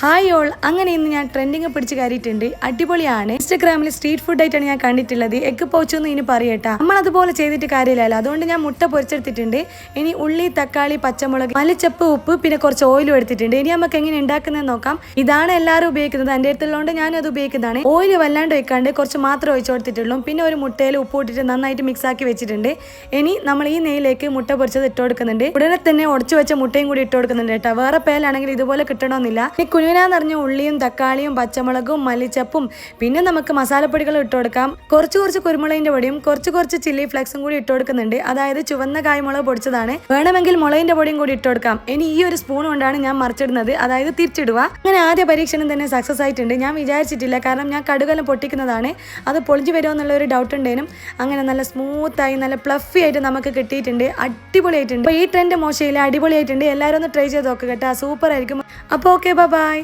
Hi all, അങ്ങനെ ഇന്ന് ഞാൻ ട്രെൻഡിങ് പിടിച്ച് കയറിയിട്ടുണ്ട്. അടിപൊളിയാണ്. ഇൻസ്റ്റാഗ്രാമിൽ സ്ട്രീറ്റ് ഫുഡ് ആയിട്ടാണ് ഞാൻ കണ്ടിട്ടുള്ളത്. എഗ് പോച്ചൊന്നും ഇനി പറയട്ടാ, നമ്മൾ അതുപോലെ ചെയ്തിട്ട് കാര്യമില്ലല്ലോ. അതുകൊണ്ട് ഞാൻ മുട്ട പൊരിച്ചെടുത്തിട്ടുണ്ട്. ഇനി ഉള്ളി, തക്കാളി, പച്ചമുളക്, മല്ലിച്ചപ്പ്, ഉപ്പ്, പിന്നെ കുറച്ച് ഓയിലും എടുത്തിട്ടുണ്ട്. ഇനി നമുക്ക് എങ്ങനെ ഉണ്ടാക്കുന്നത് നോക്കാം. ഇതാണ് എല്ലാവരും ഉപയോഗിക്കുന്നത്. എൻ്റെ അടുത്തുള്ളതുകൊണ്ട് ഞാനും അത് ഉപയോഗിക്കുന്നതാണ്. ഓയിൽ വല്ലാണ്ട് ഒഴിക്കാണ്ട് കുറച്ച് മാത്രം ഒഴിച്ചു കൊടുത്തിട്ടുള്ളൂ. പിന്നെ ഒരു മുട്ടയിൽ ഉപ്പ് ഇട്ടിട്ട് നന്നായിട്ട് മിക്സ് ആക്കി വെച്ചിട്ടുണ്ട്. ഇനി നമ്മൾ ഈ നെയ്യിലേക്ക് മുട്ട പൊരിച്ചത് ഇട്ട് കൊടുക്കുന്നുണ്ട്. ഉടനെ തന്നെ ഉടച്ചു വെച്ച മുട്ടയും കൂടി ഇട്ട് കൊടുക്കുന്നുണ്ട് കേട്ടോ. വേറെ പേലാണെങ്കിൽ ഇതുപോലെ കിട്ടണമെന്നില്ല. നിറഞ്ഞ ഉള്ളിയും തക്കാളിയും പച്ചമുളകും മല്ലിച്ചപ്പും പിന്നെ നമുക്ക് മസാലപ്പൊടികൾ ഇട്ട് കൊടുക്കാം. കുറച്ച് കുരുമുളകിന്റെ പൊടിയും കുറച്ച് ചില്ലി ഫ്ലെക്സും കൂടി ഇട്ട് കൊടുക്കുന്നുണ്ട്. അതായത് ചുവന്ന കായ്മുളക് പൊടിച്ചതാണ്. വേണമെങ്കിൽ മുളകിന്റെ പൊടിയും കൂടി ഇട്ട് കൊടുക്കാം. ഇനി ഈ ഒരു സ്പൂൺ കൊണ്ടാണ് ഞാൻ മറിച്ചിടുന്നത്, അതായത് തിരിച്ചിടുക. അങ്ങനെ ആദ്യ പരീക്ഷണം തന്നെ സക്സസ് ആയിട്ടുണ്ട്. ഞാൻ വിചാരിച്ചിട്ടില്ല, കാരണം ഞാൻ കടുകെല്ലാം പൊട്ടിക്കുന്നതാണ്. അത് പൊളിഞ്ഞു വരുമോ എന്നുള്ള ഒരു ഡൗട്ട് ഉണ്ടായിരുന്നു. അങ്ങനെ നല്ല സ്മൂത്തായി നല്ല ഫ്ലഫി ആയിട്ട് നമുക്ക് കിട്ടിയിട്ടുണ്ട്. അടിപൊളിയായിട്ടുണ്ട്. ഈ ട്രെൻഡ് മോശമില്ല, അടിപൊളിയായിട്ടുണ്ട്. എല്ലാവരും ഒന്ന് ട്രൈ ചെയ്ത് നോക്കുക കേട്ടോ. സൂപ്പർ ആയിരിക്കും. അപ്പോൾ ഓക്കെ, ബൈ.